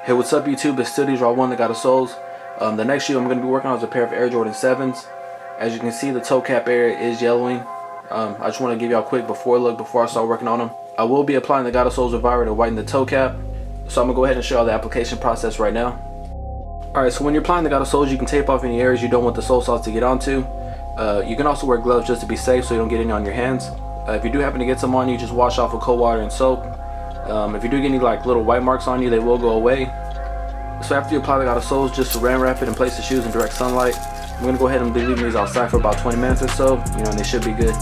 Hey, what's up YouTube? It's still GodofSoles, the GodofSoles. The next shoe I'm going to be working on is a pair of Air Jordan 7s. As you can see, the toe cap area is yellowing. I just want to give y'all a quick before look before I start working on them. I will be applying the GodofSoles Reviver to whiten the toe cap. So I'm going to go ahead and show y'all the application process right now. Alright, so when you're applying the GodofSoles, you can tape off any areas you don't want the sole sauce to get onto. You can also wear gloves just to be safe so you don't get any on your hands. If you do happen to get some on you, just wash off with cold water and soap. If you do get any like little white marks on you, they will go away. So after you apply the GodofSoles, just saran wrap it and place the shoes in direct sunlight. I'm going to go ahead and be leaving these outside for about 20 minutes or so, and they should be good.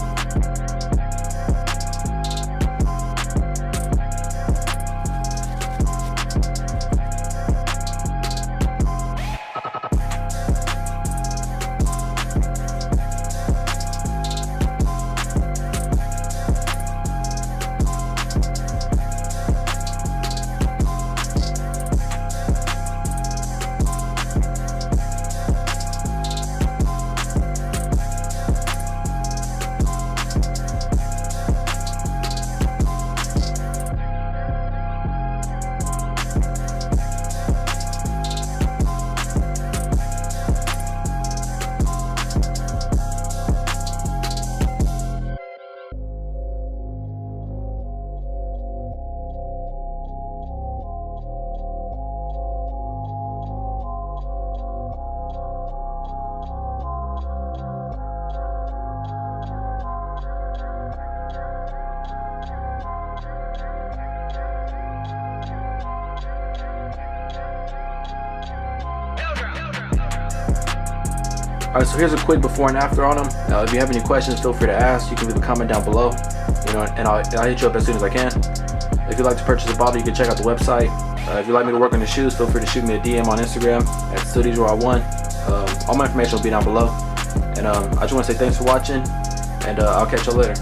Alright, so here's a quick before and after on them. If you have any questions, feel free to ask. You can leave a comment down below, and I'll hit you up as soon as I can. If you'd like to purchase a bottle, you can check out the website. If you'd like me to work on the shoes, feel free to shoot me a DM on Instagram at GodofSoles1. All my information will be down below. And I just want to say thanks for watching, and I'll catch y'all later.